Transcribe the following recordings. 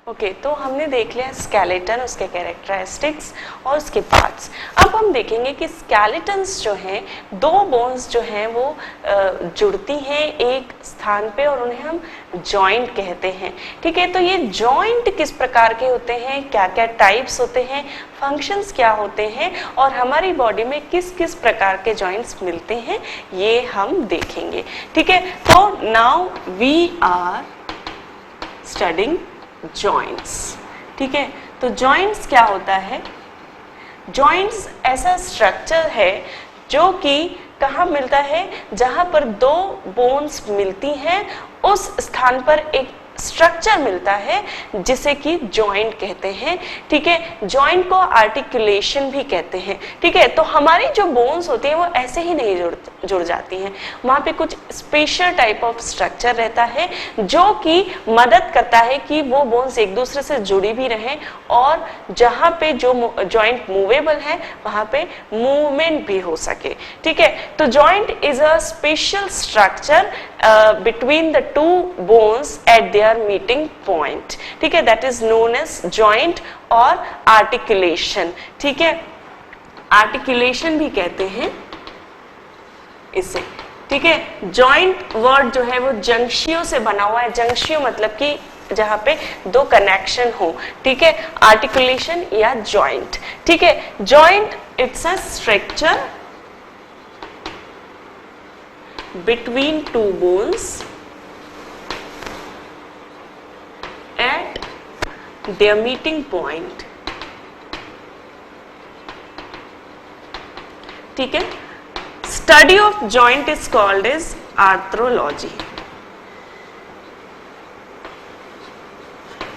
Okay, तो हमने देख लिया स्केलेटन, उसके कैरेक्टरिस्टिक्स और उसके पार्ट्स। अब हम देखेंगे कि स्केलेटन्स जो हैं, दो बोन्स जो हैं वो जुड़ती हैं एक स्थान पे और उन्हें हम जॉइंट कहते हैं। ठीक है, तो ये जॉइंट किस प्रकार के होते हैं, क्या क्या टाइप्स होते हैं, फंक्शंस क्या होते हैं और हमारी बॉडी में किस किस प्रकार के जॉइंट्स मिलते हैं, ये हम देखेंगे। ठीक है, तो now we are studying joints. ठीक है, तो जॉइंट्स क्या होता है? जॉइंट्स ऐसा स्ट्रक्चर है जो कि कहाँ मिलता है, जहां पर दो बोन्स मिलती हैं उस स्थान पर एक स्ट्रक्चर मिलता है जिसे कि जॉइंट कहते हैं। ठीक है, जॉइंट को आर्टिकुलेशन भी कहते हैं। ठीक है, तो हमारी जो बोन्स होती हैं वो ऐसे ही नहीं जुड़ जाती हैं, वहां पे कुछ स्पेशल टाइप ऑफ स्ट्रक्चर रहता है जो कि मदद करता है कि वो बोन्स एक दूसरे से जुड़ी भी रहें और जहां पे जो जॉइंट मूवेबल है वहां पे मूवमेंट भी हो सके। ठीक है, तो joint is a special structure between the two bones at their meeting point. ठीक है, that is known as joint और articulation. ठीक है, articulation भी कहते हैं इसे। ठीक है, joint वर्ड जो है वो जंक्शियो से बना हुआ है। जंक्शियो मतलब कि जहां पे दो कनेक्शन हो। ठीक है, आर्टिकुलेशन या जॉइंट। ठीक है, joint it's a structure between two bones at their meeting point. ठीक है, study of joint is called as arthrology.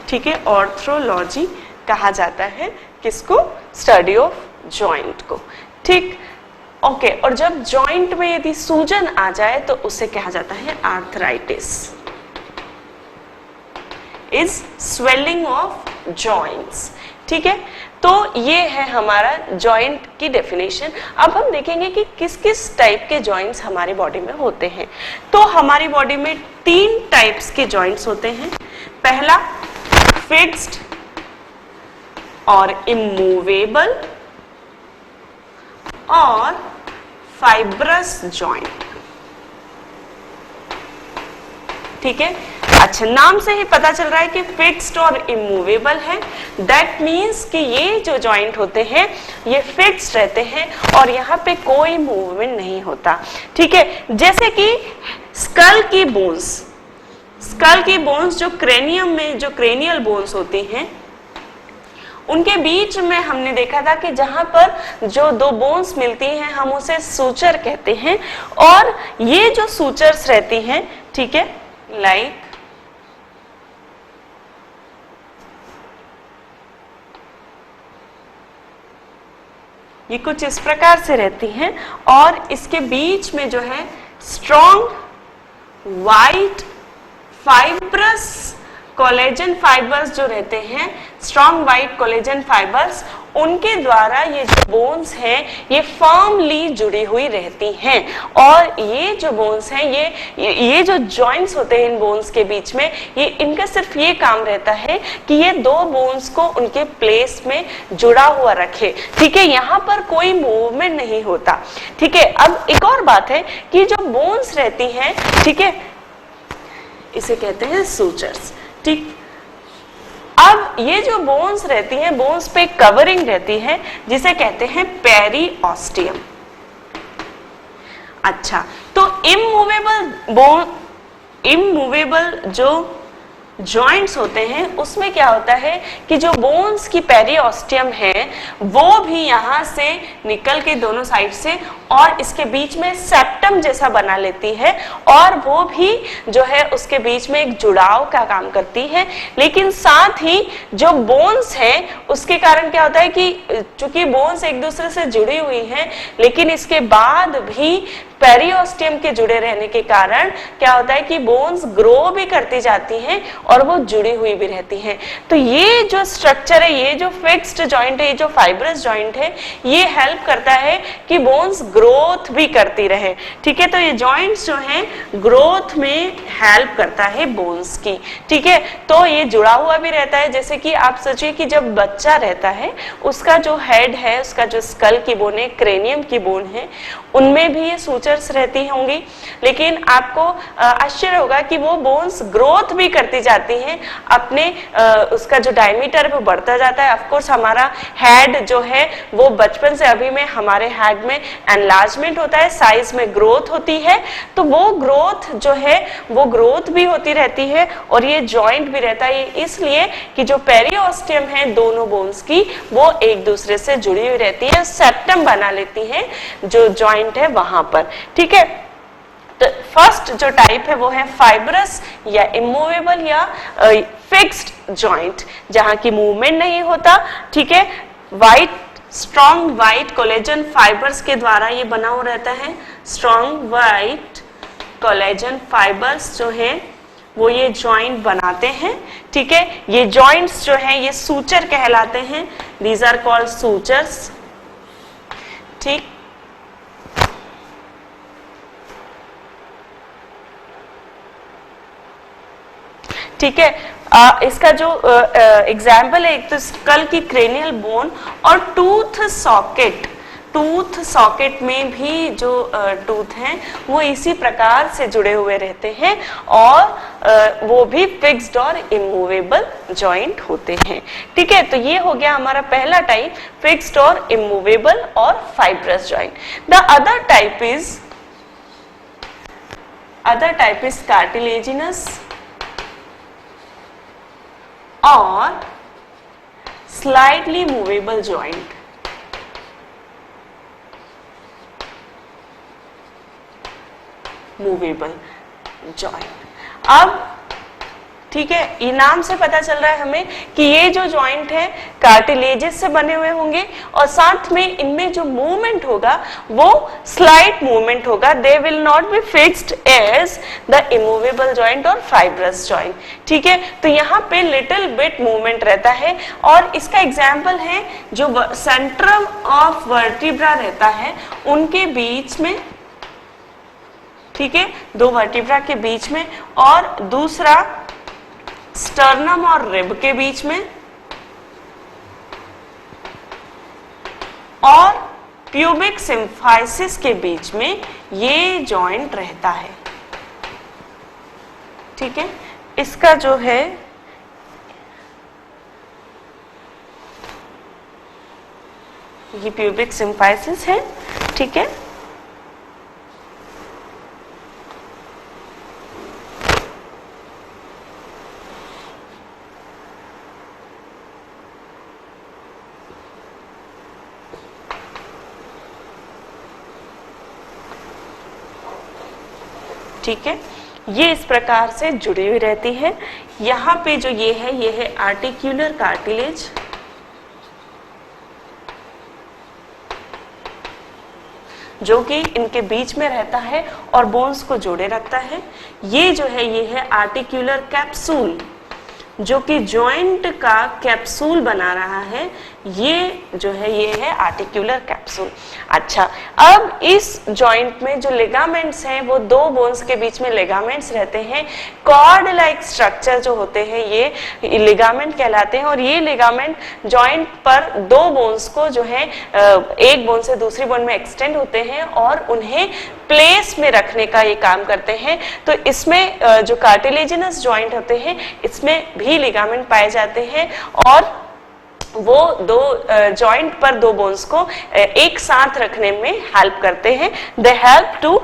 ठीक है, ऑर्थ्रोलॉजी कहा जाता है किसको? स्टडी ऑफ जॉइंट को। ठीक, ओके, और जब जॉइंट में यदि सूजन आ जाए तो उसे कहा जाता है arthritis. Is swelling of joints. ठीक है, तो ये है हमारा जॉइंट की डेफिनेशन। अब हम देखेंगे कि किस किस टाइप के जॉइंट्स हमारी बॉडी में होते हैं। तो हमारी बॉडी में 3 टाइप्स के जॉइंट्स होते हैं। पहला फिक्स्ड और इमूवेबल और फाइब्रस जॉइंट। ठीक है, अच्छा, नाम से ही पता चल रहा है कि फिक्स्ड और इमूवेबल है। दैट मीन्स कि ये जो जॉइंट होते हैं ये फिक्स्ड रहते हैं और यहाँ पे कोई मूवमेंट नहीं होता। ठीक है, जैसे कि स्कल की बोन्स जो क्रेनियम में जो क्रेनियल बोन्स होती हैं उनके बीच में हमने देखा था कि जहां पर जो दो बोन्स मिलती हैं हम उसे सूचर कहते हैं और ये जो सूचर्स रहती हैं, ठीक है, लाइक ये कुछ इस प्रकार से रहती हैं और इसके बीच में जो है strong white fibrous collagen fibres जो रहते हैं, स्ट्रॉन्ग वाइट कोलेजन फाइबर्स, उनके द्वारा ये जो बोन्स हैं ये फर्मली जुड़ी हुई रहती हैं। और ये जो बोन्स हैं ये जो जॉइंट्स होते हैं इन बोन्स के बीच में, ये इनका सिर्फ ये काम रहता है कि ये दो बोन्स को उनके प्लेस में जुड़ा हुआ रखे। ठीक है, यहाँ पर कोई मूवमेंट नहीं होता। ठीक है, अब एक और बात है कि जो बोन्स रहती हैं, ठीक है, इसे कहते हैं सूचर्स। ठीक, अब ये जो बोन्स रहती हैं, बोन्स पे कवरिंग रहती है जिसे कहते हैं पेरिओस्टियम। अच्छा, तो इमूवेबल जो जॉइंट्स होते हैं उसमें क्या होता है कि जो बोन्स की पेरिओस्टियम है वो भी यहाँ से निकल के दोनों साइड से और इसके बीच में सेप्टम जैसा बना लेती है और वो भी जो है उसके बीच में एक जुड़ाव का काम करती है। लेकिन साथ ही जो बोन्स हैं उसके कारण क्या होता है कि चूंकि बोन्स एक दूसरे से जुड़ी हुई हैं लेकिन इसके बाद भी पेरियोस्टियम के जुड़े रहने के कारण क्या होता है कि बोन्स ग्रो भी करती जाती हैं और वो जुड़ी हुई भी रहती हैं। तो ये जो स्ट्रक्चर है, ये जो फिक्स्ड जॉइंट है, ये जो फाइब्रस जॉइंट है, ये हेल्प करता है कि बोन्स ग्रोथ भी करती रहे। ठीक है, तो ये जॉइंट्स जो हैं ग्रोथ में हेल्प करता है बोन्स की। ठीक है, तो ये जुड़ा हुआ भी रहता है। जैसे कि आप सोचिए कि जब बच्चा रहता है, उसका जो हेड है, उसका जो स्कल की बोन है, क्रेनियम की बोन है, उनमें भी ये सूचर्स रहती होंगी, लेकिन आपको आश्चर्य होगा कि वो बोन्स ग्रोथ भी करती जाती हैं, अपने उसका जो डायमीटर वो बढ़ता जाता है। ऑफ कोर्स हमारा हेड जो है वो बचपन से अभी में हमारे हेड में एनलार्जमेंट होता है, साइज में ग्रोथ होती है, तो वो ग्रोथ जो है वो ग्रोथ भी होती रहती है और ये जॉइंट भी रहता है, इसलिए कि जो पेरियोस्टियम है दोनों बोन्स की वो एक दूसरे से जुड़ी हुई रहती है, सेप्टम बना लेती है जो जॉइंट है वहां पर। ठीक है, तो फर्स्ट जो टाइप है वो है फाइब्रस या इमूवेबल या फिक्स्ड जॉइंट, जहां की मूवमेंट नहीं होता। ठीक है, स्ट्रॉन्ग वाइट कोलेजन फाइबर्स के द्वारा ये बना हुआ रहता है। स्ट्रॉन्ग वाइट कोलेजन फाइबर्स जो है वो ये जॉइंट बनाते हैं। ठीक है, ये जॉइंट्स जो है ये सूचर कहलाते हैं। These are called sutures. ठीक, ठीक है, इसका जो एग्जाम्पल है, एक तो स्कल की क्रेनियल बोन और टूथ सॉकेट। टूथ सॉकेट में भी जो टूथ हैं वो इसी प्रकार से जुड़े हुए रहते हैं और वो भी फिक्स्ड और इमूवेबल जॉइंट होते हैं। ठीक है, तो ये हो गया हमारा पहला टाइप, फिक्स्ड और इमूवेबल और fibrous joint. The other type is cartilaginous और slightly movable joint. Movable joint. अब ठीक है, ये नाम से पता चल रहा है हमें कि ये जो जॉइंट है कार्टिलेजेस से बने हुए होंगे और साथ में इनमें जो मूवमेंट होगा वो स्लाइट मूवमेंट होगा। They will not be fixed as the immovable joint और फाइब्रस जॉइंट। ठीक है, तो यहाँ पे लिटिल बिट मूवमेंट रहता है और इसका एग्जाम्पल है जो सेंट्रम ऑफ वर्टिब्रा रहता है उनके बीच में। ठीक है, दो वर्टिब्रा के बीच में, और दूसरा स्टर्नम और रिब के बीच में, और प्यूबिक सिम्फाइसिस के बीच में ये जॉइंट रहता है। ठीक है, इसका जो है ये प्यूबिक सिम्फाइसिस है। ठीक है, ठीक है, ये इस प्रकार से जुड़ी हुई रहती है। यहाँ पे जो ये है आर्टिक्यूलर कार्टिलेज, जो कि इनके बीच में रहता है और बोन्स को जोड़े रखता है। ये जो है ये है आर्टिक्यूलर कैप्सूल, जो कि जॉइंट का कैप्सूल बना रहा है। ये जो है ये है आर्टिक्यूलर कैप्सूल। अच्छा, अब इस जॉइंट में जो लिगामेंट्स हैं वो दो बोन्स के बीच में लिगामेंट्स रहते हैं। कॉर्ड लाइक स्ट्रक्चर जो होते हैं ये लिगामेंट कहलाते हैं और ये लिगामेंट जॉइंट पर दो बोन्स को जो है एक बोन से दूसरी बोन में एक्सटेंड होते हैं और उन्हें प्लेस में रखने का ये काम करते हैं। तो इसमें जो कार्टिलेजिनस जॉइंट होते हैं इसमें भी लिगामेंट पाए जाते हैं और वो दो जॉइंट पर दो बोन्स को एक साथ रखने में हेल्प करते हैं। They help to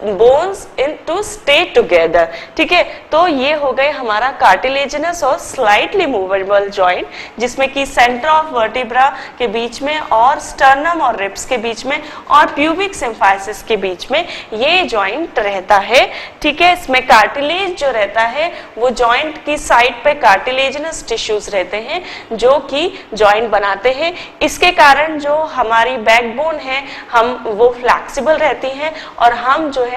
bones in to stay together. ठीक है, तो ये हो गए हमारा कार्टिलेजिनस और स्लाइटली मूवेबल जॉइंट, जिसमें कि सेंटर ऑफ वर्टिब्रा के बीच में और स्टर्नम और रिब्स के बीच में और प्यूबिक सिम्फाइसिस के बीच में ये जॉइंट रहता है। ठीक है, इसमें कार्टिलेज जो रहता है वो जॉइंट की साइड पे कार्टिलेजिनस टिश्यूज रहते हैं जो कि जॉइंट बनाते हैं। इसके कारण जो हमारी बैकबोन है हम वो फ्लेक्सिबल रहती हैं और हम जो है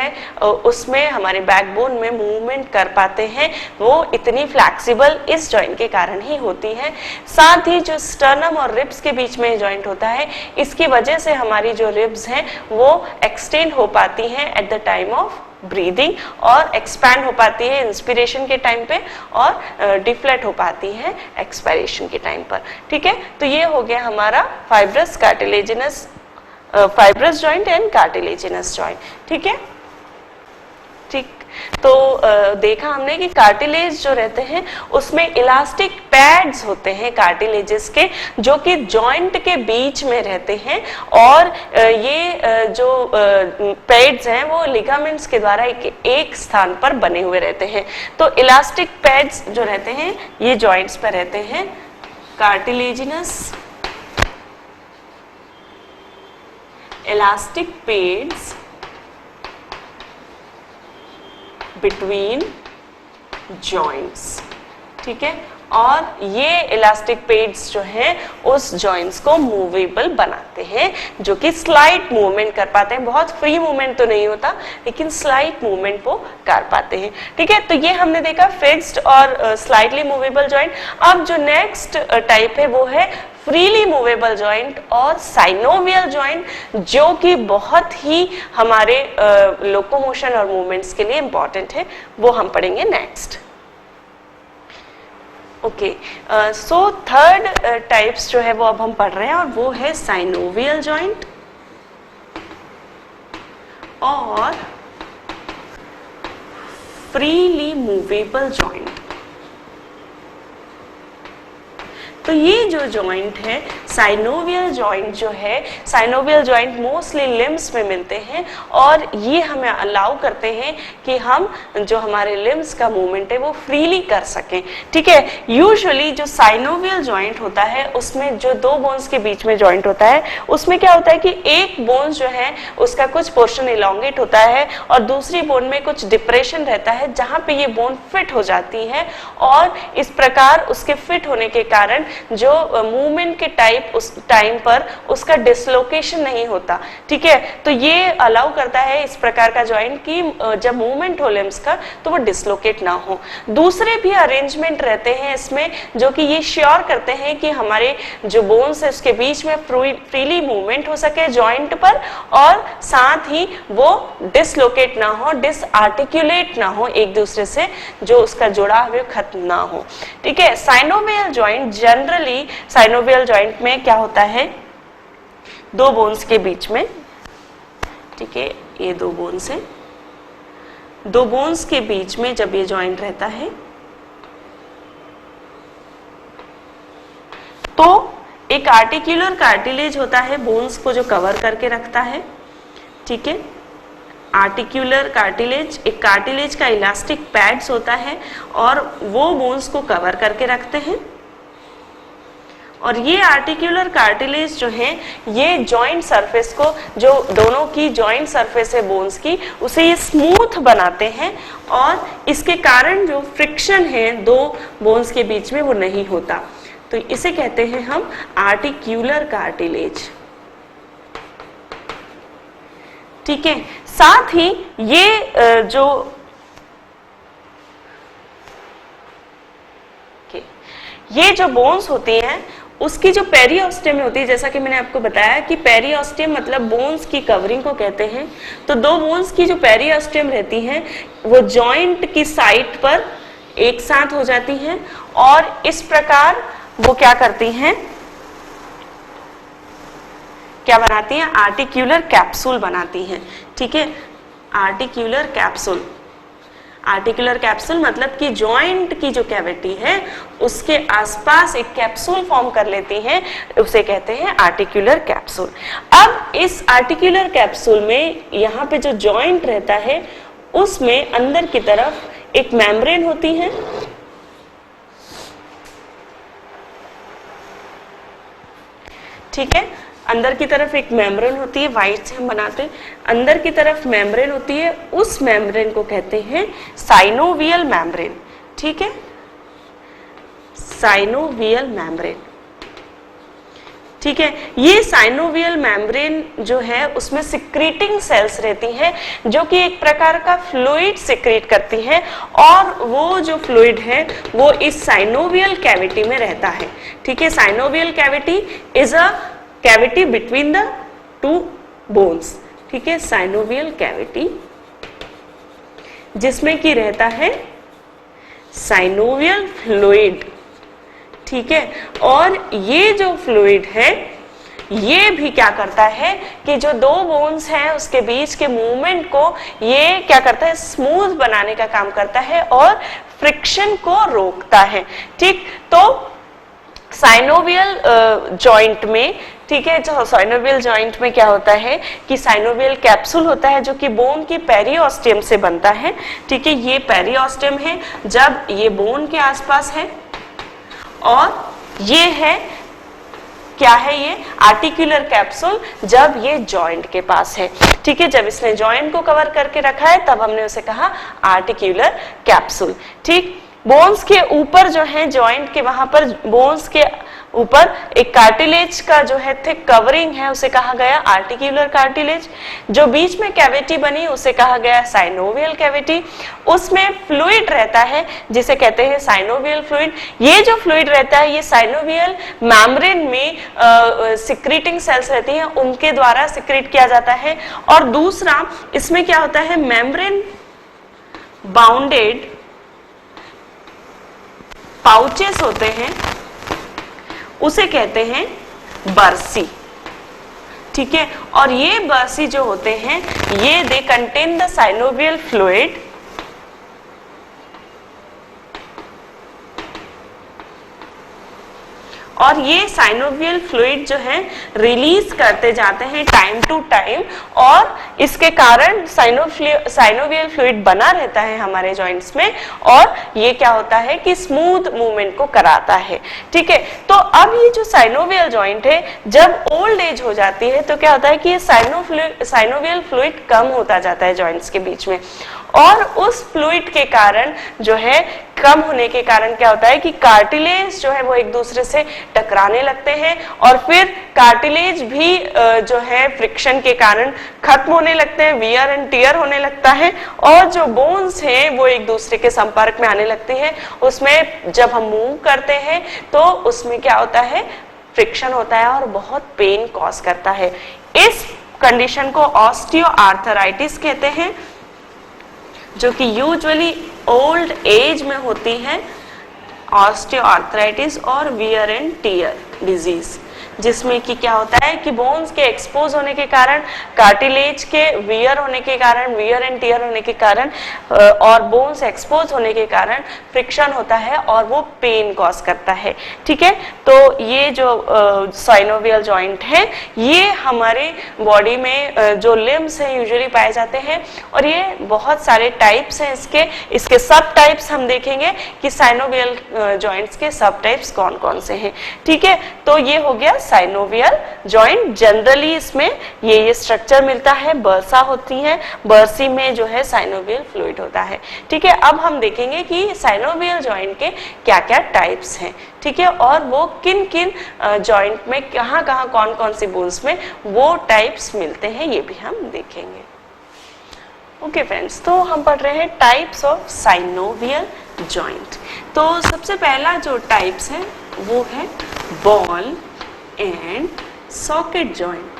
उसमें हमारे बैकबोन में मूवमेंट कर पाते हैं, वो इतनी फ्लेक्सिबल इस जॉइंट के कारण ही होती है। साथ ही जो स्टर्नम और रिब्स के बीच में जॉइंट होता है, इसकी वजह से हमारी जो रिब्स हैं वो एक्सटेंड हो पाती हैं at the time of breathing और एक्सपैंड हो पाती है इंस्पिरेशन के टाइम पे और डिफ्लेट हो पाती है एक्सपायरेशन के टाइम पर। ठीक है, तो ये हो गया हमारा fibrous cartilaginous fibrous joint and cartilaginous joint. ठीक है, ठीक, तो देखा हमने कि कार्टिलेज जो रहते हैं उसमें इलास्टिक पैड्स होते हैं कार्टिलेजेस के, जो कि जॉइंट के बीच में रहते हैं और ये जो पैड्स हैं वो लिगामेंट्स के द्वारा एक स्थान पर बने हुए रहते हैं। तो इलास्टिक पैड्स जो रहते हैं ये जॉइंट्स पर रहते हैं, cartilaginous elastic pads between joints। ठीक है, और ये इलास्टिक पेड्स जो हैं उस जॉइंट्स को मूवेबल बनाते हैं, जो कि स्लाइट मूवमेंट कर पाते हैं। बहुत फ्री मूवमेंट तो नहीं होता लेकिन स्लाइट मूवमेंट वो कर पाते हैं। ठीक है, तो ये हमने देखा फिक्स्ड और स्लाइटली मूवेबल जॉइंट। अब जो नेक्स्ट टाइप है वो है फ्रीली मूवेबल जॉइंट और साइनोवियल जॉइंट, जो कि बहुत ही हमारे लोकोमोशन और मूवमेंट्स के लिए इंपॉर्टेंट है, वो हम पढ़ेंगे next. Okay, so third types जो है वो अब हम पढ़ रहे हैं और वो है साइनोवियल जॉइंट और फ्रीली मूवेबल जॉइंट। तो ये जो जॉइंट है साइनोवियल जॉइंट जो है, साइनोवियल जॉइंट मोस्टली लिम्स में मिलते हैं और ये हमें अलाउ करते हैं कि हम जो हमारे लिम्स का मूवमेंट है वो फ्रीली कर सकें। ठीक है, यूजुअली जो साइनोवियल जॉइंट होता है उसमें जो दो बोन्स के बीच में जॉइंट होता है उसमें क्या होता है कि एक बोन जो है उसका कुछ पोर्शन इलोंगेट होता है और दूसरी बोन में कुछ डिप्रेशन रहता है जहां पे ये बोन फिट हो जाती है और इस प्रकार उसके फिट होने के कारण जो मूवमेंट के उस टाइम पर उसका डिसलोकेशन नहीं होता। ठीक है, तो ये अलाउ करता है इस प्रकार का जॉइंट कि जब मूवमेंट हो लिम्स का तो वो डिसलोकेट ना हो। दूसरे भी अरेंजमेंट रहते हैं इसमें जो कि ये श्योर करते हैं कि हमारे जो बोन्स है उसके बीच में फ्रीली मूवमेंट हो सके जॉइंट पर और साथ ही वो डिसलोकेट ना हो, डिसआर्टिकुलेट ना हो एक दूसरे से, जो उसका जुड़ाव है खत्म ना हो। ठीक है, synovial joint generally synovial joint में क्या होता है, दो बोन्स के बीच में, ठीक है, ये दो बोन्स हैं, दो बोन्स के बीच में जब ये जॉइंट रहता है तो एक आर्टिकुलर कार्टिलेज होता है बोन्स को जो कवर करके रखता है। ठीक है, आर्टिकुलर कार्टिलेज, एक कार्टिलेज का इलास्टिक पैड्स होता है और वो बोन्स को कवर करके रखते हैं और ये आर्टिकुलर कार्टिलेज जो है ये जॉइंट सरफेस को, जो दोनों की जॉइंट सरफेस है बोन्स की, उसे ये स्मूथ बनाते हैं और इसके कारण जो फ्रिक्शन है दो बोन्स के बीच में वो नहीं होता। तो इसे कहते हैं हम आर्टिकुलर कार्टिलेज। ठीक है, साथ ही ये जो बोन्स होती हैं उसकी जो पेरिओस्टियम होती है, जैसा कि मैंने आपको बताया कि पेरिओस्टियम मतलब बोन्स की कवरिंग को कहते हैं। तो दो बोन्स की जो पेरिओस्टियम रहती है वो जॉइंट की साइड पर एक साथ हो जाती हैं और इस प्रकार वो क्या करती हैं, क्या बनाती हैं, आर्टिकुलर कैप्सूल बनाती हैं। ठीक है, आर्टिकुलर कैप्सूल। आर्टिकुलर कैप्सूल मतलब कि जॉइंट की जो कैविटी है उसके आसपास एक कैप्सूल फॉर्म कर लेती है, उसे कहते हैं आर्टिकुलर कैप्सूल। अब इस आर्टिकुलर कैप्सूल में यहाँ पे जो जॉइंट रहता है उसमें अंदर की तरफ एक मेम्ब्रेन होती है, ठीक है, अंदर की तरफ एक मेम्ब्रेन होती है, व्हाइट से हम बनाते हैं, अंदर की तरफ मेम्ब्रेन होती है, उस मेम्ब्रेन को कहते हैं साइनोवियल मेम्ब्रेन, ठीक है, साइनोवियल मेम्ब्रेन, ठीक है। ये साइनोवियल मेम्ब्रेन जो है उसमें सिक्रीटिंग सेल्स रहती हैं जो कि एक प्रकार का फ्लूइड सिक्रीट करती हैं और वो जो फ्लूइड है वो इस साइनोवियल कैविटी में रहता है, ठीक है। Synovial cavity is a cavity between the two bones, ठीक है, साइनोवियल कैविटी जिसमें कि रहता है साइनोवियल फ्लूइड, ठीक है। और ये जो फ्लूइड है ये भी क्या करता है कि जो दो बोन्स हैं उसके बीच के मूवमेंट को ये क्या करता है, स्मूथ बनाने का काम करता है और फ्रिक्शन को रोकता है, ठीक। तो साइनोवियल जॉइंट में, ठीक है, जो साइनोवियल जॉइंट में क्या होता है कि साइनोवियल कैप्सूल होता है जो कि बोन की पेरिओस्टियम से बनता है, ठीक है। ये पेरिओस्टियम है जब ये बोन के आसपास है और ये है क्या है, ये आर्टिकुलर कैप्सूल जब ये जॉइंट के पास है, ठीक है। जब इसने जॉइंट को कवर करके रखा है तब हमने उसे कहा आर्टिकुलर कैप्सूल, ठीक। बोन्स के ऊपर जो है जॉइंट के वहां पर बोन्स के ऊपर एक कार्टिलेज का जो है थिक कवरिंग है उसे कहा गया आर्टिकुलर कार्टिलेज। जो बीच में कैविटी बनी उसे कहा गया साइनोवियल कैविटी। उसमें फ्लूइड रहता है जिसे कहते हैं साइनोवियल फ्लूइड। ये जो फ्लूइड रहता है ये साइनोवियल मेम्ब्रेन में सिक्रीटिंग सेल्स रहती हैं उनके द्वारा सिक्रीट किया जाता है। और दूसरा इसमें क्या होता है, मेम्ब्रेन बाउंडेड पाउचेस होते हैं उसे कहते हैं बर्सी, ठीक है। और ये बर्सी जो होते हैं ये they contain the synovial fluid और ये साइनोवियल फ्लूइड जो है रिलीज करते जाते हैं टाइम टू टाइम और इसके कारण साइनोवियल फ्लूइड बना रहता है हमारे जॉइंट्स में और ये क्या होता है कि स्मूथ मूवमेंट को कराता है, ठीक है। तो अब ये जो साइनोवियल जॉइंट है जब ओल्ड एज हो जाती है तो क्या होता है कि ये साइनोवियल फ्लूइड कम होता जाता है जॉइंट्स के बीच में और उस फ्लूइड के कारण जो है कम होने के कारण क्या होता है कि कार्टिलेज जो है वो एक दूसरे से टकराने लगते हैं और फिर कार्टिलेज भी जो है फ्रिक्शन के कारण खत्म होने लगते हैं, वियर एंड टियर होने लगता है और जो बोन्स हैं वो एक दूसरे के संपर्क में आने लगते हैं। उसमें जब हम मूव करते हैं तो उसमें क्या होता है, फ्रिक्शन होता है और बहुत पेन कॉज करता है। इस कंडीशन को ऑस्टियोआर्थराइटिस कहते हैं जो कि यूजुअली ओल्ड एज में होती है, ऑस्टियोआर्थराइटिस और वियर एंड टियर डिजीज, जिसमें कि क्या होता है कि बोन्स के एक्सपोज होने के कारण, कार्टिलेज के वियर होने के कारण, वियर एंड टियर होने के कारण और बोन्स एक्सपोज होने के कारण फ्रिक्शन होता है और वो पेन कॉज करता है, ठीक है। तो ये जो साइनोवियल जॉइंट है ये हमारे बॉडी में जो लिम्स हैं यूजुअली पाए जाते हैं और ये बहुत सारे टाइप्स हैं इसके सब टाइप्स हम देखेंगे कि साइनोवियल जॉइंट्स के सब टाइप्स कौन कौन से हैं, ठीक है। तो ये हो गया साइनोवियल जॉइंट। जनरली इसमें ये स्ट्रक्चर मिलता है, बर्सा होती है, बर्सी में जो है साइनोवियल फ्लूइड होता है, ठीक है। अब हम देखेंगे कि साइनोवियल जॉइंट के क्या क्या टाइप्स हैं, ठीक है, और वो किन किन जॉइंट में कहाँ कहाँ कौन कौन सी बोन्स में वो टाइप्स मिलते हैं ये भी हम देखेंगे। ओके फ्रेंड्स, तो हम पढ़ रहे हैं टाइप्स ऑफ साइनोवियल जॉइंट। तो सबसे पहला जो टाइप्स है वो है ball and socket joint.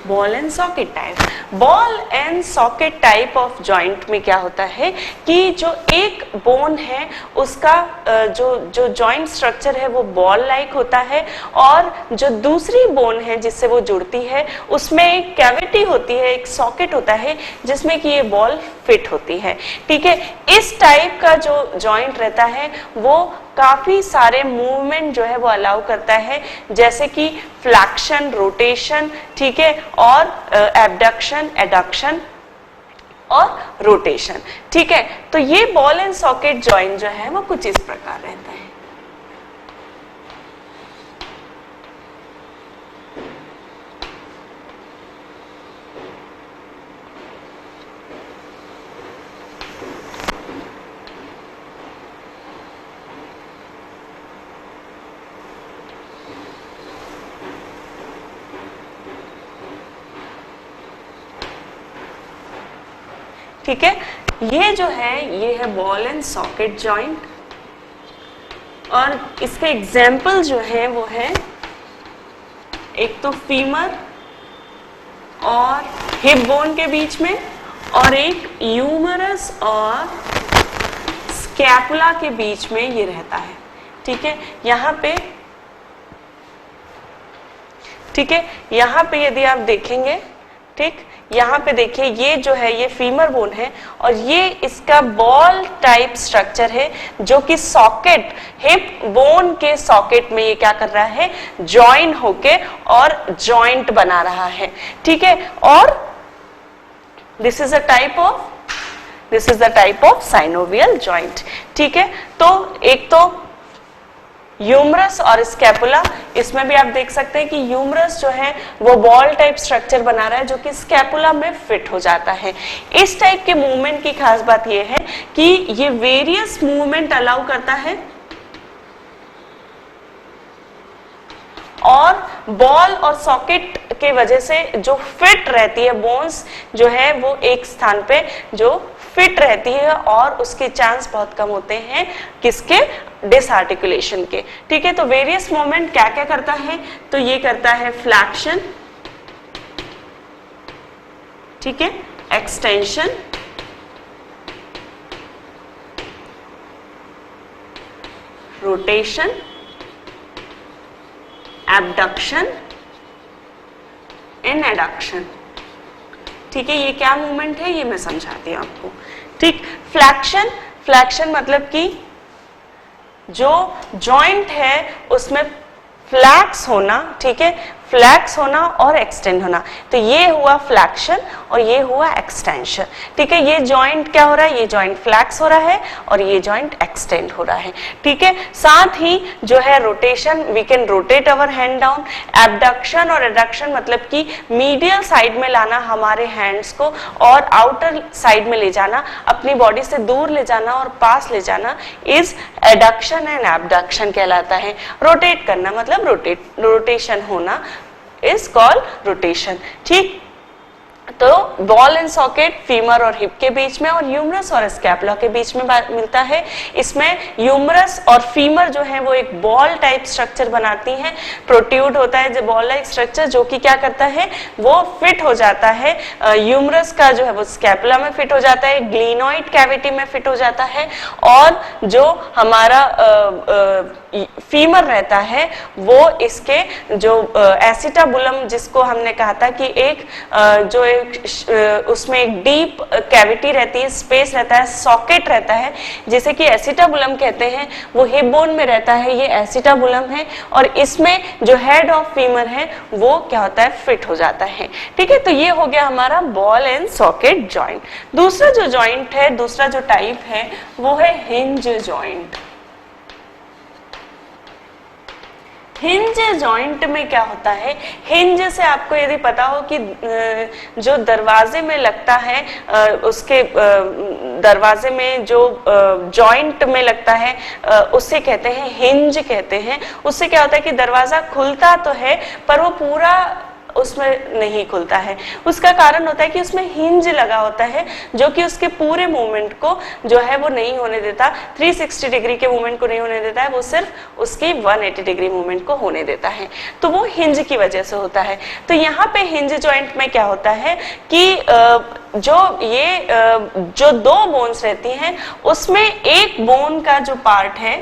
Ball and socket type. Ball and socket type of joint में क्या होता है कि जो एक बोन है उसका जो जॉइंट स्ट्रक्चर है वो बॉल लाइक होता है, और जो दूसरी बोन है जिससे वो जुड़ती है उसमें एक कैविटी होती है, एक सॉकेट होता है जिसमें कि ये बॉल फिट होती है। ठीक है, इस टाइप का जो जॉइंट रहता है वो काफी सारे मूवमेंट जो है वो अलाउ करता है, जैसे कि फ्लैक्शन, रोटेशन, ठीक है, और एबडक्शन, एडक्शन और रोटेशन। ठीक है, तो ये बॉल एंड सॉकेट जॉइंट जो है वो कुछ इस प्रकार रहता है। ठीक है, ये जो है ये है बॉल एंड सॉकेट जॉइंट, और इसके एग्जाम्पल जो है वो है एक तो फीमर और हिप बोन के बीच में, और एक ह्यूमरस और स्कैपुला के बीच में ये रहता है। ठीक है, यहाँ पे, ठीक है, यहाँ पे यदि आप देखेंगे, ठीक, यहाँ पे देखिए ये जो है ये फीमर बोन है और ये इसका बॉल टाइप स्ट्रक्चर है जो कि सॉकेट, हिप बोन के सॉकेट में ये क्या कर रहा है, जॉइन होके और जॉइंट बना रहा है। ठीक है, और this is the type of synovial joint. ठीक है, तो एक तो ह्यूमरस और स्कैपुला, इसमें भी आप देख सकते हैं कि ह्यूमरस जो है वो बॉल टाइप स्ट्रक्चर बना रहा है जो कि स्कैपुला में फिट हो जाता है। इस टाइप के मूवमेंट की खास बात ये है कि ये वेरियस मूवमेंट अलाउ करता है, और बॉल और सॉकेट के वजह से जो फिट रहती है बोन्स जो है वो एक स्थान पे जो फिट रहती है, और उसके चांस बहुत कम होते हैं किसके, डिसआर्टिकुलेशन के। ठीक है, तो वेरियस मोमेंट क्या क्या करता है, तो ये करता है फ्लैक्शन, ठीक है, extension, rotation, abduction and adduction. ठीक है, ये क्या मूवमेंट है ये मैं समझाती हूं आपको। ठीक, फ्लैक्शन मतलब कि जो जॉइंट है उसमें फ्लैक्स होना, ठीक है, फ्लैक्स होना और एक्सटेंड होना, तो ये हुआ फ्लैक्शन और ये हुआ एक्सटेंशन। ठीक है, ये जॉइंट क्या हो रहा है, ये जॉइंट फ्लैक्स हो रहा है और ये जॉइंट एक्सटेंड हो रहा है। ठीक है, साथ ही जो है rotation, we can rotate our hand down. Abduction और एडक्शन मतलब कि मीडियल साइड में लाना हमारे हैंड्स को और आउटर साइड में ले जाना, अपनी बॉडी से दूर ले जाना और पास ले जाना, इज एडक्शन एंड एबडक्शन कहलाता है। रोटेट करना मतलब रोटेशन होना is called rotation। ठीक, तो बॉल एंड सॉकेट फीमर और हिप के बीच में और ह्यूमरस और स्कैपुला के बीच में मिलता है। इसमें ह्यूमरस और फीमर जो है वो एक बॉल टाइप स्ट्रक्चर बनाती हैं, प्रोट्यूड होता है जो बॉल लाइक स्ट्रक्चर जो कि क्या करता है वो फिट हो जाता है, ह्यूमरस का जो है वो स्कैपुला में फिट हो जाता है, ग्लिनोइड कैविटी में फिट हो जाता है, और जो हमारा फीमर रहता है वो इसके जो एसिटाबुलम जिसको हमने कहा था कि एक जो उसमें एक डीप कैविटी रहती है, स्पेस रहता है, सॉकेट रहता है जिसे कि एसिटाबुलम कहते हैं, वो हिप बोन में रहता है, ये एसिटाबुलम है, और इसमें जो हेड ऑफ फीमर है वो क्या होता है, फिट हो जाता है। ठीक है, तो ये हो गया हमारा बॉल एंड सॉकेट जॉइंट। दूसरा जो जॉइंट है, दूसरा जो टाइप है वो है हिंज जॉइंट। हिंज जॉइंट में क्या होता है, हिंज से आपको यदि पता हो कि जो दरवाजे में लगता है, उसके दरवाजे में जो जॉइंट में लगता है उससे कहते हैं हिंज कहते हैं। उससे क्या होता है कि दरवाजा खुलता तो है पर वो पूरा उसमें नहीं खुलता है। उसका कारण होता है कि उसमें हिंज लगा होता है जो कि उसके पूरे मूवमेंट को जो है वो नहीं होने देता, 360 डिग्री के मूवमेंट को नहीं होने देता है, वो सिर्फ उसकी 180 डिग्री मूवमेंट को होने देता है। तो वो हिंज की वजह से होता है। तो यहाँ पे हिंज जॉइंट में क्या होता है कि जो दो बोन्स रहती हैं उसमें एक बोन का जो पार्ट है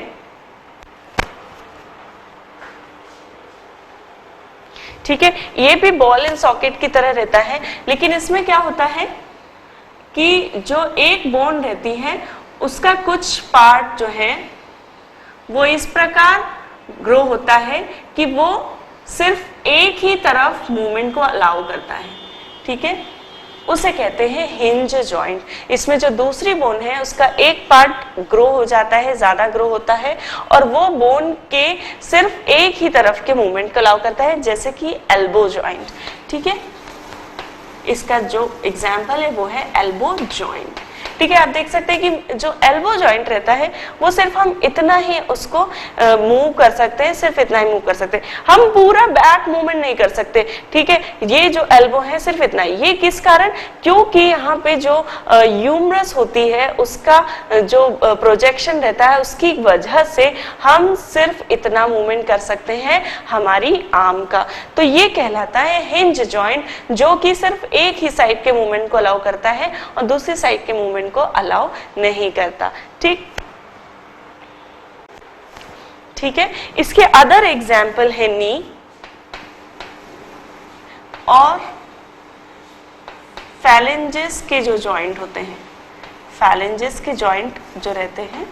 ठीक है, ये भी बॉल एंड सॉकेट की तरह रहता है, लेकिन इसमें क्या होता है कि जो एक बोन रहती है उसका कुछ पार्ट जो है वो इस प्रकार ग्रो होता है कि वो सिर्फ एक ही तरफ मूवमेंट को अलाउ करता है। ठीक है, उसे कहते हैं हिंज जॉइंट। इसमें जो दूसरी बोन है उसका एक पार्ट ग्रो हो जाता है, ज्यादा ग्रो होता है, और वो बोन के सिर्फ एक ही तरफ के मूवमेंट को अलाउ करता है, जैसे कि एल्बो जॉइंट। ठीक है, इसका जो एग्जाम्पल है वो है एल्बो जॉइंट। ठीक है, आप देख सकते हैं कि जो एल्बो जॉइंट रहता है वो सिर्फ हम इतना ही उसको मूव कर सकते हैं, सिर्फ इतना ही मूव कर सकते हैं, हम पूरा बैक मूवमेंट नहीं कर सकते। ठीक है, ये जो एल्बो है सिर्फ इतना ही। ये किस कारण? क्योंकि यहाँ पे जो ह्यूमरस होती है उसका जो प्रोजेक्शन रहता है उसकी वजह से हम सिर्फ इतना मूवमेंट कर सकते हैं हमारी आर्म का। तो ये कहलाता है हिंज जॉइंट, जो कि सिर्फ एक ही साइड के मूवमेंट को अलाउ करता है और दूसरी साइड के मूवमेंट को अलाउ नहीं करता। ठीक है, इसके अदर एग्जाम्पल है नी और फैलेंजेस के जो जॉइंट होते हैं, फैलेंजेस के जॉइंट जो रहते हैं,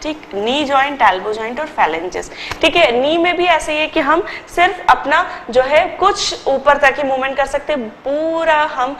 ठीक, नी जॉइंट, एल्बो जॉइंट और फैलेंजेस। ठीक है, नी में भी ऐसे ही है कि हम सिर्फ अपना जो है कुछ ऊपर तक ही मूवमेंट कर सकते, पूरा हम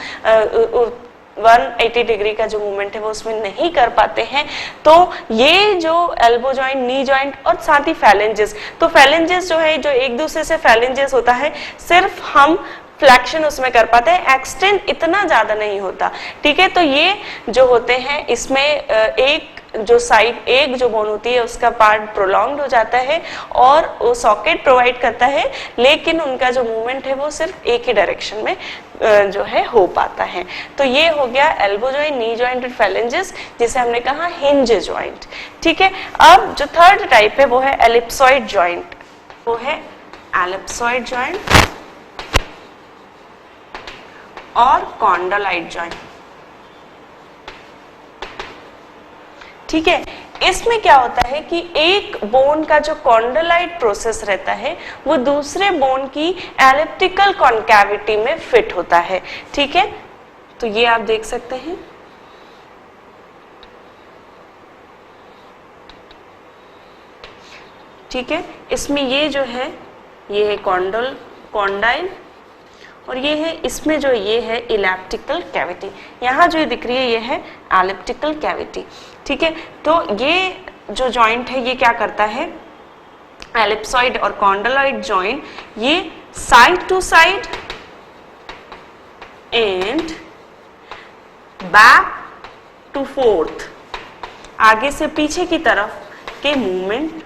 180 डिग्री का जो मूवमेंट है वो उसमें नहीं कर पाते हैं। तो ये जो एल्बो जॉइंट, नी जॉइंट और साथ ही फैलेंजेस, तो फैलेंजेस जो है, जो एक दूसरे से फैलेंजेस होता है, सिर्फ हम फ्लैक्शन उसमें कर पाते हैं, एक्सटेंड इतना ज्यादा नहीं होता। ठीक है, तो ये जो होते हैं इसमें एक जो साइड, एक जो बोन होती है उसका पार्ट प्रोलॉन्ग्ड हो जाता है और वो सॉकेट प्रोवाइड करता है, लेकिन उनका जो मूवमेंट है वो सिर्फ एक ही डायरेक्शन में जो है हो पाता है। तो ये हो गया एल्बो जॉइंट, नी जॉइंट और फैलेंजेस, जिसे हमने कहा हिंज जॉइंट। ठीक है, अब जो थर्ड टाइप है वो है एलिप्सॉइड जॉइंट, वो है एलिप्सॉइड जॉइंट और कॉन्डोलाइट जॉइंट। ठीक है, इसमें क्या होता है कि एक बोन का जो कॉन्डोलाइट प्रोसेस रहता है वो दूसरे बोन की एलिप्टिकल कॉन्कैविटी में फिट होता है। ठीक है, तो ये आप देख सकते हैं। ठीक है, इसमें ये जो है ये है कॉन्डाइल और ये है, इसमें जो ये है इलिप्टिकल कैविटी, यहाँ जो दिख रही है ये है एलिप्टिकल कैविटी। ठीक है, तो ये जो जॉइंट है ये क्या करता है, एलिप्सॉइड और कॉन्डोलाइट जॉइंट, ये side to side and back to forth, आगे से पीछे की तरफ के मूवमेंट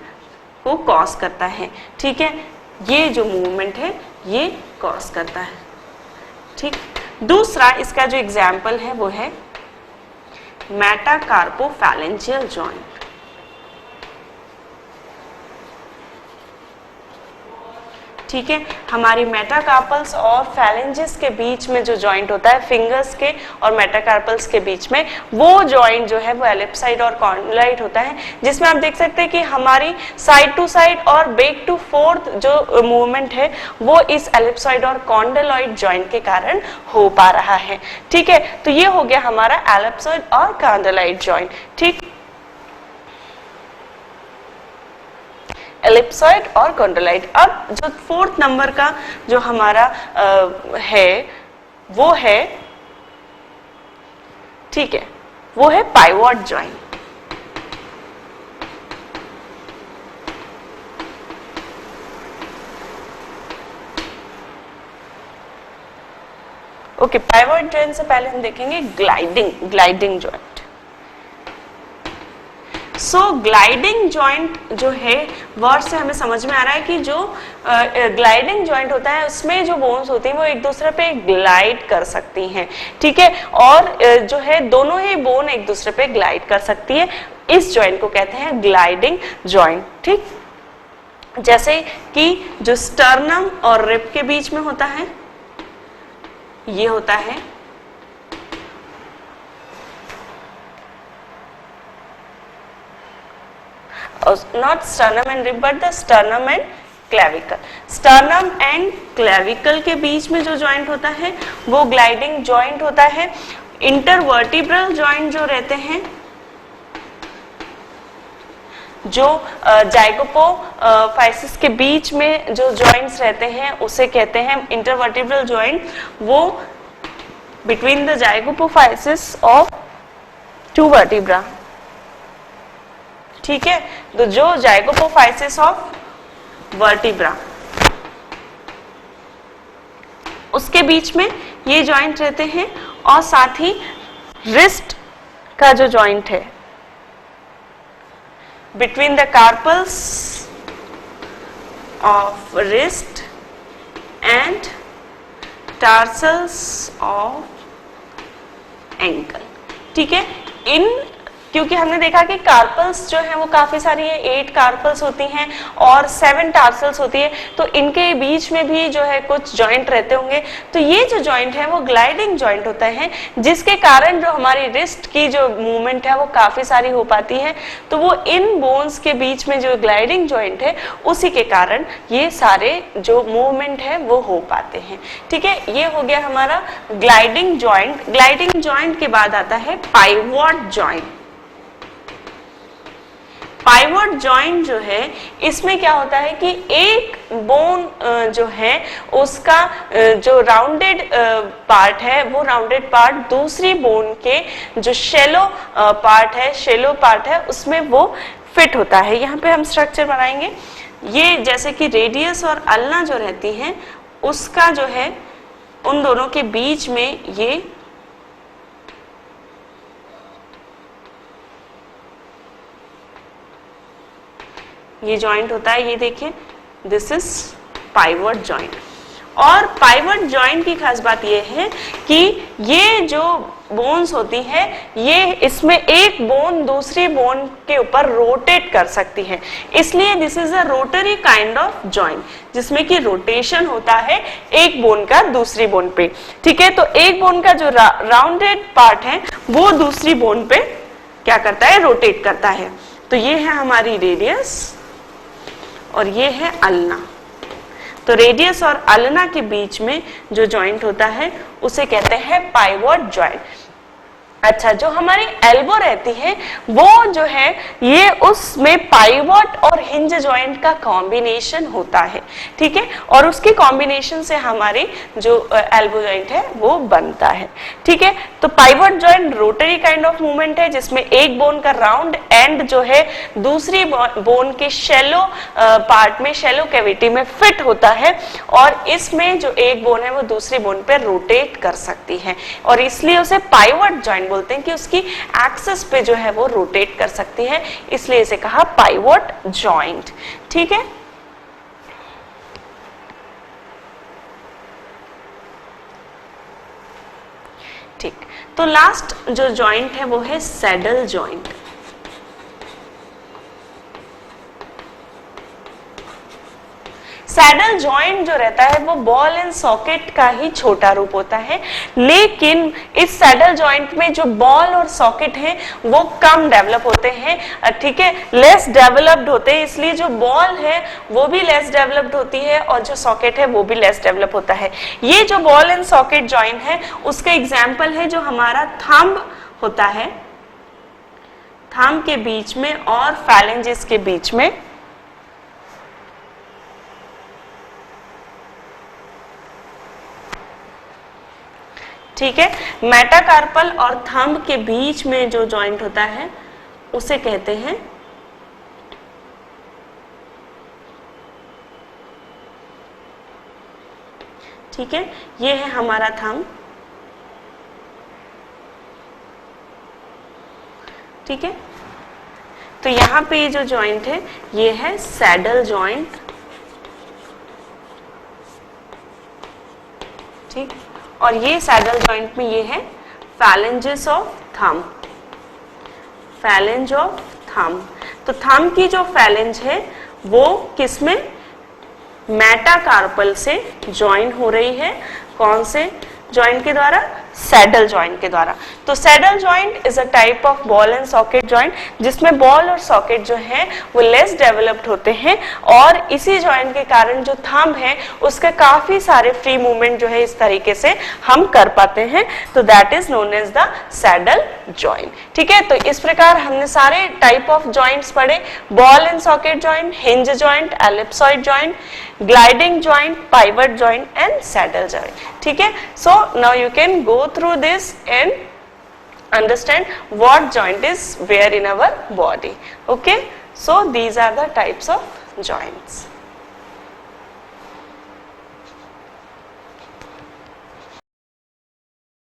को कॉज करता है। ठीक है, ये जो मूवमेंट है ये कॉज करता है। ठीक, दूसरा इसका जो एग्जाम्पल है वो है मेटाकार्पोफैलेंजियल जॉइंट। ठीक है, हमारी मेटाकार्पल्स और फैलेंजेस के बीच में जो जॉइंट होता है, फिंगर्स के और मेटाकार्पल्स के बीच में, वो जॉइंट जो है वो एलिप्साइड और कॉन्डोलाइट होता है, जिसमें आप देख सकते हैं कि हमारी साइड टू साइड और बैक टू फोर्थ जो मूवमेंट है वो इस एलिप्सॉइड और कॉन्डोलाइट जॉइंट के कारण हो पा रहा है। ठीक है, तो ये हो गया हमारा एलिप्सॉइड और कॉन्डोलाइट जॉइंट। ठीक, एलिप्सॉइड और कॉन्डोलाइट। अब जो फोर्थ नंबर का जो हमारा है वो है, ठीक है, वो है pivot joint. Okay, pivot joint से पहले हम देखेंगे ग्लाइडिंग जॉइंट। सो ग्लाइडिंग जॉइंट जो है, वर्ड से हमें समझ में आ रहा है कि जो ग्लाइडिंग जॉइंट होता है उसमें जो बोन्स होती हैं वो एक दूसरे पे ग्लाइड कर सकती हैं, ठीक है, और जो है दोनों ही बोन एक दूसरे पे ग्लाइड कर सकती है। इस जॉइंट को कहते हैं ग्लाइडिंग जॉइंट, ठीक। जैसे कि जो स्टर्नम और रिब के बीच में होता है, ये होता है not sternum and rib but the sternum and clavicle। sternum and clavicle के बीच में जो जॉइंट होता है वो ग्लाइडिंग जॉइंट होता है। इंटरवर्टिब्रल जॉइंट जो रहते हैं, जो जाइगोपोफाइसिस के बीच में जो जॉइंट्स रहते हैं उसे कहते हैं इंटरवर्टिब्रल जॉइंट। वो between the zygapophysis of two vertebra, ठीक है, तो जो जाइगोपोफाइसिस ऑफ वर्टिब्रा उसके बीच में ये जॉइंट रहते हैं। और साथ ही रिस्ट का जो जॉइंट है between the carpals of wrist and tarsals of ankle, ठीक है। इन क्योंकि हमने देखा कि कार्पल्स जो है वो काफी सारी है, 8 कार्पल्स होती हैं और 7 टार्सल्स होती है, तो इनके बीच में भी जो है कुछ जॉइंट रहते होंगे। तो ये जो जॉइंट है वो ग्लाइडिंग जॉइंट होता है, जिसके कारण जो हमारी रिस्ट की जो मूवमेंट है वो काफी सारी हो पाती है। तो वो इन बोन्स के बीच में जो ग्लाइडिंग जॉइंट है उसी के कारण ये सारे जो मूवमेंट है वो हो पाते हैं, ठीक है। ये हो गया हमारा ग्लाइडिंग जॉइंट। ग्लाइडिंग जॉइंट के बाद आता है पाइवोट जॉइंट। पाइवोट जॉइंट जो है इसमें क्या होता है कि एक बोन जो है उसका जो राउंडेड पार्ट है वो राउंडेड पार्ट दूसरी बोन के जो शैलो पार्ट है उसमें वो फिट होता है। यहाँ पे हम स्ट्रक्चर बनाएंगे। ये जैसे कि रेडियस और अल्ना जो रहती हैं उसका जो है उन दोनों के बीच में ये जॉइंट होता है। ये देखिए, दिस इज पाइवोट जॉइंट। और पाइवोट जॉइंट की खास बात ये है कि ये जो बोन्स होती है ये इसमें एक बोन दूसरी बोन के ऊपर रोटेट कर सकती है, इसलिए this is a rotary kind of joint, जिसमें कि रोटेशन होता है एक बोन का दूसरी बोन पे, ठीक है। तो एक बोन का जो राउंडेड पार्ट है वो दूसरी बोन पे क्या करता है, रोटेट करता है। तो ये है हमारी रेडियस और ये है अल्ना। तो रेडियस और अल्ना के बीच में जो जॉइंट होता है उसे कहते हैं पाइवोट जॉइंट। अच्छा, जो हमारी एल्बो रहती है वो जो है ये उसमें पाइवोट और हिंज जॉइंट का कॉम्बिनेशन होता है, ठीक है, और उसके कॉम्बिनेशन से हमारी जो एल्बो जॉइंट है वो बनता है, ठीक है। तो pivot joint rotary kind of movement है जिसमें एक बोन का राउंड एंड जो है दूसरी बोन के शैलो पार्ट में, शैलो कैविटी में फिट होता है, और इसमें जो एक बोन है वो दूसरी बोन पे रोटेट कर सकती है, और इसलिए उसे पाइवोट जॉइंट बोलते हैं कि उसकी एक्सिस पे जो है वो रोटेट कर सकती है, इसलिए इसे कहा पाइवोट जॉइंट, ठीक है। ठीक, तो लास्ट जो जॉइंट है वो है सैडल जॉइंट। सैडल जॉइंट जो रहता है वो बॉल एंड सॉकेट का ही छोटा रूप होता है, लेकिन इस सैडल जॉइंट में जो बॉल और सॉकेट हैं वो कम डेवलप होते हैं, ठीक है, लेस डेवलप्ड होते हैं, इसलिए जो बॉल है वो भी लेस डेवलप्ड होती है और जो सॉकेट है वो भी लेस डेवलप होता है। ये जो बॉल एंड सॉकेट जॉइंट है उसका एग्जाम्पल है जो हमारा थंब होता है, थंब के बीच में और फैलेंजेस के बीच में, ठीक है, मेटाकार्पल और थंब के बीच में जो जॉइंट होता है उसे कहते हैं ठीक है, ये है हमारा थंब, ठीक है। तो यहाँ पे ये जो जॉइंट है ये है सैडल जॉइंट, ठीक, और ये सैडल जॉइंट में ये है phalanges of thumb, phalange of thumb. तो थंब की जो phalange है वो किसमें, मेटाकार्पल से ज्वाइन हो रही है, कौन से जॉइंट के द्वारा, सैडल जॉइंट के द्वारा। तो saddle joint is a type of ball and socket joint, जिसमें बॉल और सॉकेट जो है वो लेस डेवलप्ड होते हैं, और इसी जॉइंट के कारण जो थंब है उसके काफी सारे फ्री मूवमेंट जो है इस तरीके से हम कर पाते हैं, तो that is known as the saddle joint. ठीक है, तो इस प्रकार हमने सारे टाइप ऑफ जॉइंट्स पढ़े, ball and socket joint, hinge joint, ellipsoid joint, gliding joint, pivot joint and saddle joint. ठीक है, so now you can go through this and understand what joint is where in our body. Okay, so these are the types of joints.